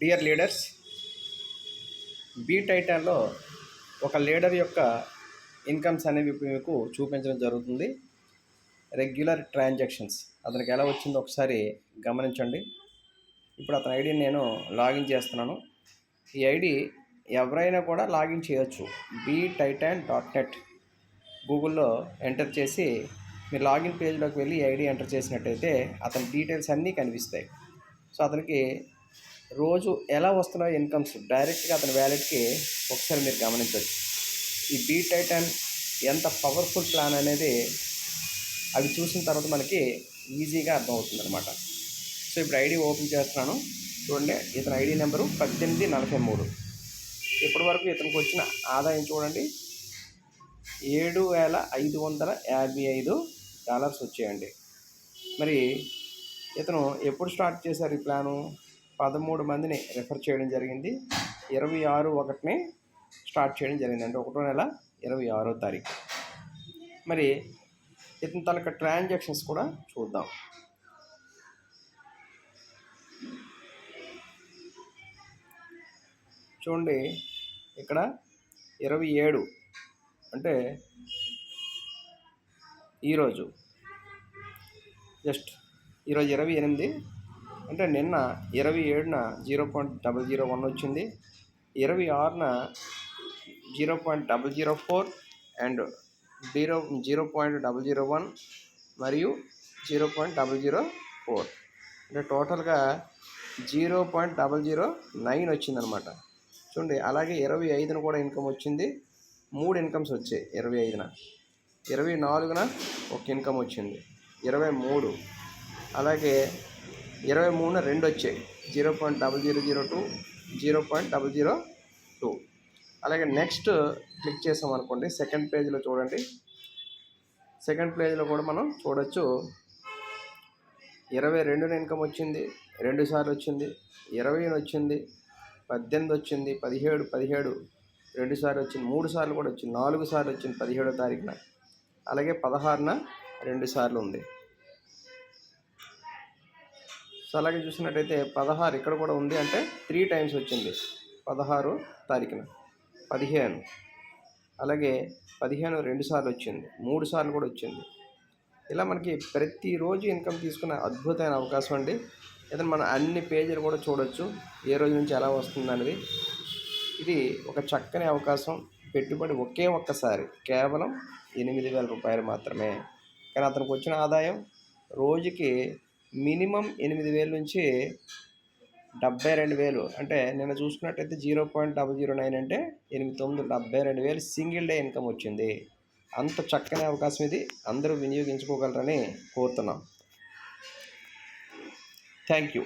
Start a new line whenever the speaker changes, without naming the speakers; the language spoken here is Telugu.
డియర్ లీడర్స్, బీ టైటాన్లో ఒక లీడర్ యొక్క ఇన్కమ్స్ అనేవి మీకు చూపించడం జరుగుతుంది. రెగ్యులర్ ట్రాన్సాక్షన్స్ అతనికి ఎలా వచ్చిందో ఒకసారి గమనించండి. ఇప్పుడు అతని ఐడిని నేను లాగిన్ చేస్తున్నాను. ఈ ఐడి ఎవరైనా కూడా లాగిన్ చేయొచ్చు. btitan.net గూగుల్లో ఎంటర్ చేసి మీరు లాగిన్ పేజ్లోకి వెళ్ళి ఈ ఐడి ఎంటర్ చేసినట్టయితే అతని డీటెయిల్స్ అన్నీ కనిపిస్తాయి. సో అతనికి రోజు ఎలా వస్తున్నాయో ఇన్కమ్స్ డైరెక్ట్గా అతని వ్యాలెట్కి ఒకసారి మీరు గమనించవచ్చు. ఈ బీ టైటాన్ ఎంత పవర్ఫుల్ ప్లాన్ అనేది అవి చూసిన తర్వాత మనకి ఈజీగా అర్థమవుతుంది అనమాట. సో ఇప్పుడు ఐడి ఓపెన్ చేస్తున్నాను. చూడండి, ఇతని ఐడి నెంబరు 1843. ఇప్పటి వరకు ఇతనికి వచ్చిన ఆదాయం చూడండి, $7,555 వచ్చాయండి. మరి ఇతను ఎప్పుడు స్టార్ట్ చేశారు ఈ ప్లాను? 13 మందిని రెఫర్ చేయడం జరిగింది. 26/1 స్టార్ట్ చేయడం జరిగింది, అంటే 1వ నెల 26వ తారీఖు. మరి ఇతని తనక ట్రాన్సాక్షన్స్ కూడా చూద్దాం. చూడండి, ఇక్కడ 27 అంటే ఈరోజు, ఈరోజు 28 అంటే నిన్న 27న 0.001 వచ్చింది, 26న 0.004 అండ్ 0.001 మరియు 0.004 అంటే టోటల్గా 0.009 వచ్చిందనమాట. చూడండి, అలాగే 25న కూడా ఇన్కమ్ వచ్చింది. 3 ఇన్కమ్స్ వచ్చాయి 25న. 24న ఒక ఇన్కమ్ వచ్చింది, 23, అలాగే 23న 2 వచ్చాయి, 0.0002, 0.002. అలాగే నెక్స్ట్ క్లిక్ చేసామనుకోండి, సెకండ్ పేజ్లో చూడండి. సెకండ్ పేజ్లో కూడా మనం చూడొచ్చు, 22న ఇన్కమ్ వచ్చింది, 2 సార్లు వచ్చింది, 20న వచ్చింది, 18 వచ్చింది, 17 2 సార్లు వచ్చింది, 3 సార్లు కూడా వచ్చింది, 4 సార్లు వచ్చింది 17వ తారీఖున, అలాగే 16న 2 సార్లు ఉంది. సో అలాగే చూసినట్టయితే 16 ఇక్కడ కూడా ఉంది, అంటే 3 టైమ్స్ వచ్చింది. 16వ తారీఖున 15, అలాగే 15 2 సార్లు వచ్చింది, 3 సార్లు కూడా వచ్చింది. ఇలా మనకి ప్రతిరోజు ఇన్కమ్ తీసుకునే అద్భుతమైన అవకాశం అండి. ఏదైనా మనం అన్ని పేజీలు కూడా చూడొచ్చు, ఏ రోజు నుంచి ఎలా వస్తుంది అనేది. ఇది ఒక చక్కని అవకాశం. పెట్టుబడి ఒకే ఒక్కసారి కేవలం $8,000 మాత్రమే. కానీ అతనికి వచ్చిన ఆదాయం రోజుకి మినిమం 8,000 నుంచి 72,000. అంటే నిన్న చూసుకున్నట్టయితే 0.009 అంటే 8,900 72,000 సింగిల్ డే ఇన్కమ్ వచ్చింది. అంత చక్కని అవకాశం ఇది, అందరూ వినియోగించుకోగలరని కోరుతున్నాం. Thank you.